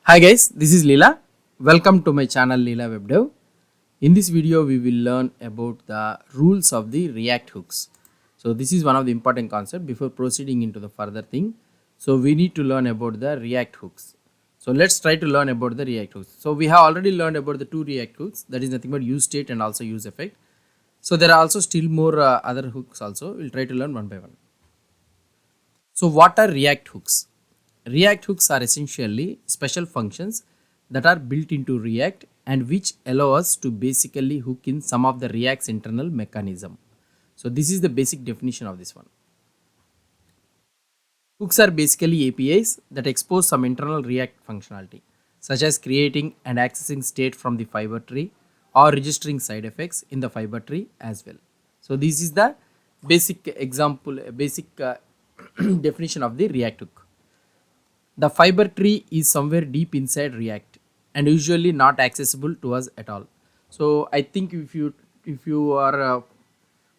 Hi guys, this is Leela. Welcome to my channel Leela WebDev. In this video, we will learn about the rules of the React hooks. So this is one of the important concepts before proceeding into the further thing. So we need to learn about the React hooks. So let's try to learn about the React hooks. So we have already learned about the two React hooks, that is nothing but use state and also use effect. So there are also still more other hooks also. We'll try to learn one by one. So what are React hooks? React hooks are essentially special functions that are built into React and which allow us to basically hook in some of the React's internal mechanism. So this is the basic definition of this one. Hooks are basically APIs that expose some internal React functionality, such as creating and accessing state from the fiber tree or registering side effects in the fiber tree as well. So this is the basic example, basic definition of the React hook. The fiber tree is somewhere deep inside React and usually not accessible to us at all. So I think if you are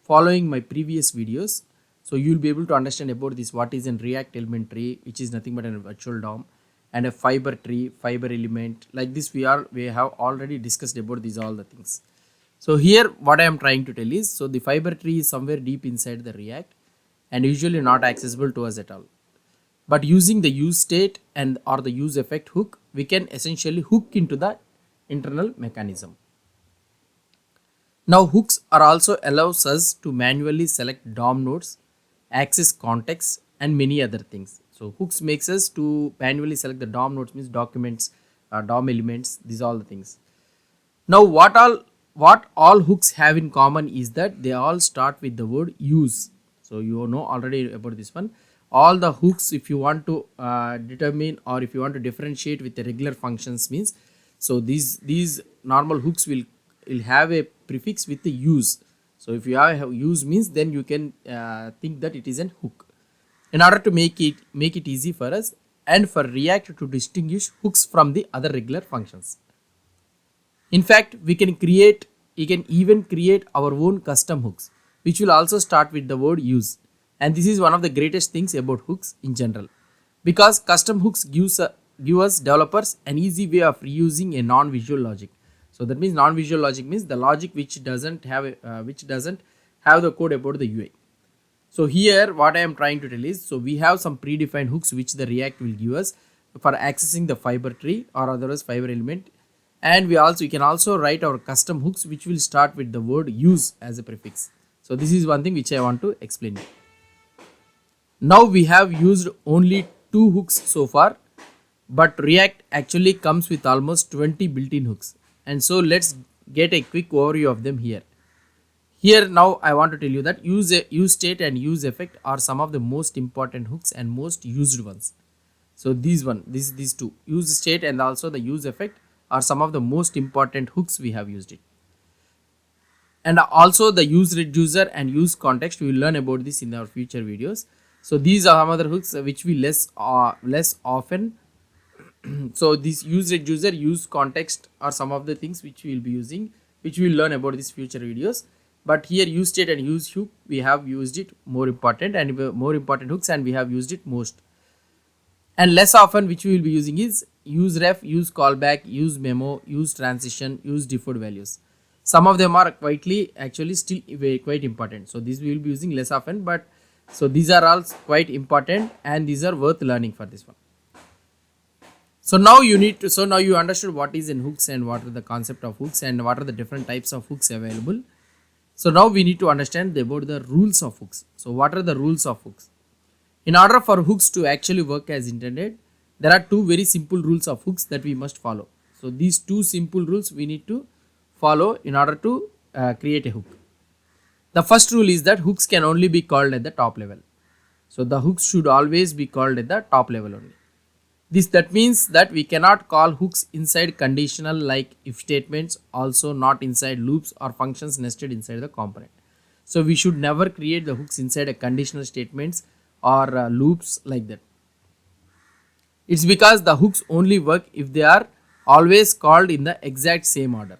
following my previous videos, so you will be able to understand about this, what is an React element tree, which is nothing but a virtual DOM, and a fiber tree, fiber element. Like this we have already discussed about these all the things. So here what I am trying to tell is, so the fiber tree is somewhere deep inside the React and usually not accessible to us at all. But using the use state and or the use effect hook, we can essentially hook into the internal mechanism. Now hooks are also allows us to manually select DOM nodes, access context and many other things. So hooks makes us to manually select the DOM nodes, means documents, DOM elements, these all the things. Now what all hooks have in common is that they all start with the word use. So you know already about this one. All the hooks, if you want to determine or if you want to differentiate with the regular functions, means so these normal hooks will have a prefix with the use. So if you have use means, then you can think that it is an hook. In order to make it easy for us and for React to distinguish hooks from the other regular functions. In fact, we can even create our own custom hooks, which will also start with the word use. And this is one of the greatest things about hooks in general, because custom hooks give us developers an easy way of reusing a non-visual logic. So that means non-visual logic means the logic which doesn't have the code about the UI. So here what I am trying to tell is, so we have some predefined hooks which the React will give us for accessing the fiber tree or otherwise fiber element, and we can also write our custom hooks which will start with the word use as a prefix. So this is one thing which I want to explain. Now we have used only 2 hooks so far, but React actually comes with almost 20 built-in hooks. And so let's get a quick overview of them here. Here now I want to tell you that use state and use effect are some of the most important hooks and most used ones. So these two, use state and also the use effect, are some of the most important hooks we have used it. And also the use reducer and use context, we will learn about this in our future videos. So these are some other hooks which we less often. So this use reducer, use context are some of the things which we will be using, which we will learn about these future videos. But here use state and use hook, we have used it more important hooks, and we have used it most. And less often which we will be using is use ref, use callback, use memo, use transition, use default values. Some of them are actually still quite important. So these we will be using less often, but so these are all quite important and these are worth learning for this one. So now you understood what is in hooks and what are the concept of hooks and what are the different types of hooks available. So now we need to understand about the rules of hooks. So what are the rules of hooks? In order for hooks to actually work as intended, there are 2 very simple rules of hooks that we must follow. So these 2 simple rules we need to follow in order to create a hook. The first rule is that hooks can only be called at the top level. So the hooks should always be called at the top level only. That means that we cannot call hooks inside conditional like if statements, also not inside loops or functions nested inside the component. So we should never create the hooks inside a conditional statements or loops like that. It's because the hooks only work if they are always called in the exact same order.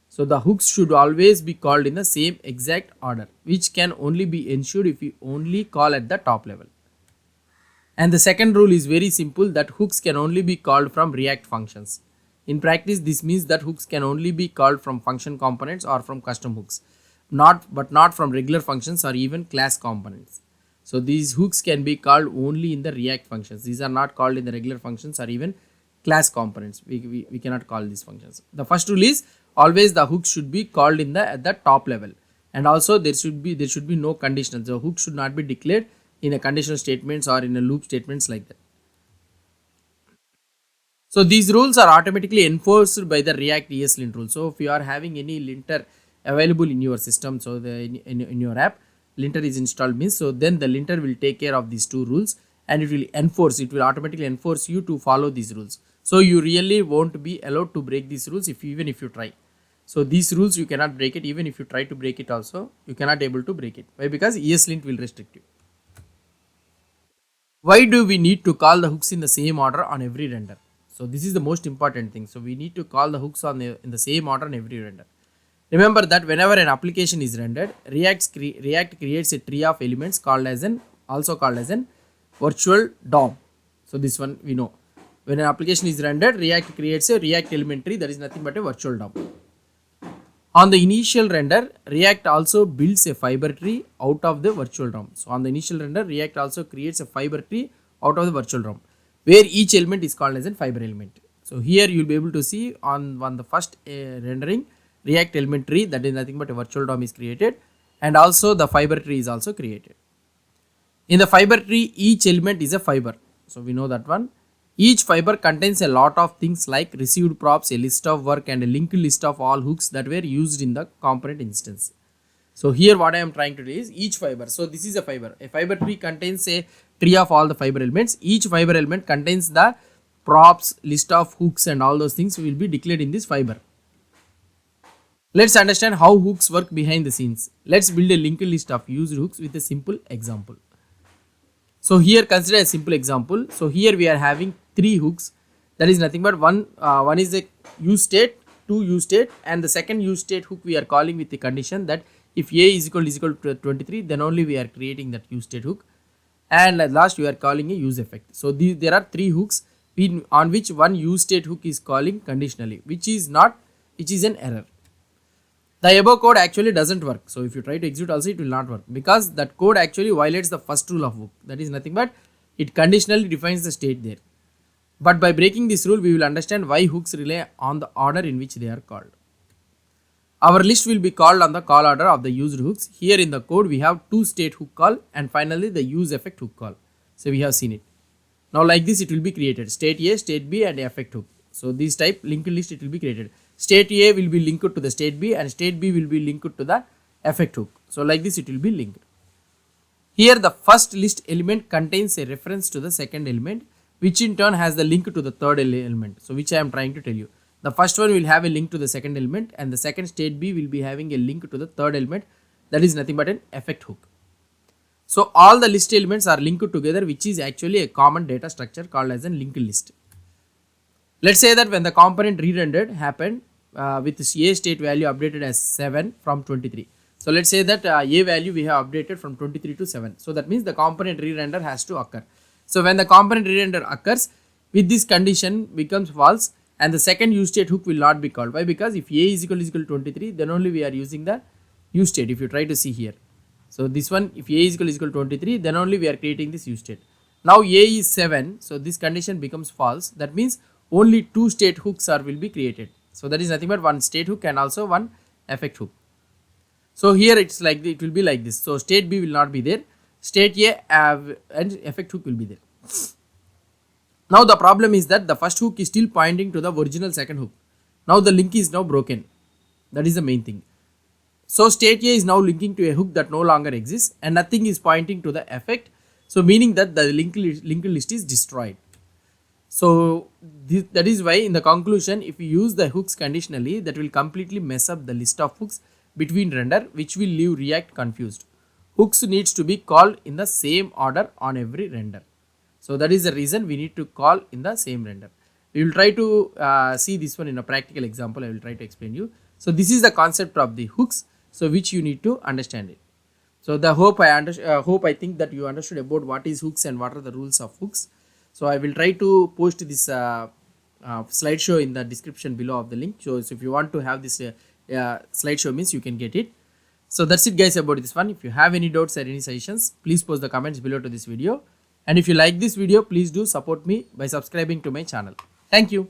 So the hooks should always be called in the same exact order, which can only be ensured if we only call at the top level. And the second rule is very simple, that hooks can only be called from React functions. In practice, this means that hooks can only be called from function components or from custom hooks, not from regular functions or even class components. So these hooks can be called only in the React functions. These are not called in the regular functions or even class components. We cannot call these functions. The first rule is always the hook should be called in the at the top level, and also there should be no conditional. The hook should not be declared in a conditional statements or in a loop statements like that. So these rules are automatically enforced by the React ESLint rule. So if you are having any linter available in your system, so in your app, linter is installed means, so then the linter will take care of these two rules and it will automatically enforce you to follow these rules. So you really won't be allowed to break these rules even if you try. So these rules you cannot break it. Even if you try to break it also, you cannot able to break it. Why? Because ESLint will restrict you. Why do we need to call the hooks in the same order on every render? So this is the most important thing. So we need to call the hooks in the same order on every render. Remember that whenever an application is rendered, React creates a tree of elements also called as an virtual DOM. So this one we know. When an application is rendered, React creates a React element tree that is nothing but a virtual DOM. On the initial render, React also builds a fiber tree out of the virtual DOM. So on the initial render, React also creates a fiber tree out of the virtual DOM, where each element is called as a fiber element. So here you will be able to see on the first rendering, React element tree, that is nothing but a virtual DOM is created, and also the fiber tree is also created. In the fiber tree, each element is a fiber. So we know that one. Each fiber contains a lot of things like received props, a list of work, and a linked list of all hooks that were used in the component instance. So here what I am trying to do is each fiber. So this is a fiber. A fiber tree contains a tree of all the fiber elements. Each fiber element contains the props, list of hooks, and all those things will be declared in this fiber. Let's understand how hooks work behind the scenes. Let's build a linked list of used hooks with a simple example. So here consider a simple example. So here we are having three hooks. That is nothing but one is a use state, two use state, and the second use state hook we are calling with the condition that if a is equal to 23, then only we are creating that use state hook, and at last we are calling a use effect. So there are three hooks on which one use state hook is calling conditionally, which is an error. The above code actually doesn't work. So if you try to execute also, it will not work, because that code actually violates the first rule of hook. That is nothing but it conditionally defines the state there. But by breaking this rule, we will understand why hooks rely on the order in which they are called. Our list will be called on the call order of the used hooks. Here in the code, we have two state hook call and finally the use effect hook call. So we have seen it. Now like this it will be created. State A, state B, and effect hook. So this type linked list it will be created. State A will be linked to the state B and state B will be linked to the effect hook. So like this it will be linked. Here the first list element contains a reference to the second element, which in turn has the link to the third element. So which I am trying to tell you. The first one will have a link to the second element and the second state B will be having a link to the third element, that is nothing but an effect hook. So all the list elements are linked together, which is actually a common data structure called as a linked list. Let's say that when the component re-rendered happened with A state value updated as 7 from 23. So let's say that A value we have updated from 23 to 7. So that means the component re-render has to occur. So when the component re-render occurs, with this condition becomes false and the second use state hook will not be called. Why? Because if A is equal to 23, then only we are using the use state. If you try to see here. So this one, if A is equal to 23, then only we are creating this use state. Now A is 7, so this condition becomes false. That means only two state hooks will be created. So that is nothing but one state hook and also one effect hook. So here it's like it will be like this. So state B will not be there. State A and effect hook will be there. Now the problem is that the first hook is still pointing to the original second hook. Now the link is now broken. That is the main thing. So state A is now linking to a hook that no longer exists and nothing is pointing to the effect. So meaning that the linked list is destroyed. So that is why in the conclusion, if we use the hooks conditionally, that will completely mess up the list of hooks between render, which will leave React confused. Hooks needs to be called in the same order on every render. So that is the reason we need to call in the same render. We will try to see this one in a practical example. I will try to explain you. So this is the concept of the hooks, so which you need to understand it. So the hope I think that you understood about what is hooks and what are the rules of hooks. So I will try to post this slideshow in the description below of the link. So if you want to have this slideshow means you can get it. So that's it guys about this one. If you have any doubts or any suggestions, please post the comments below to this video. And if you like this video, please do support me by subscribing to my channel. Thank you.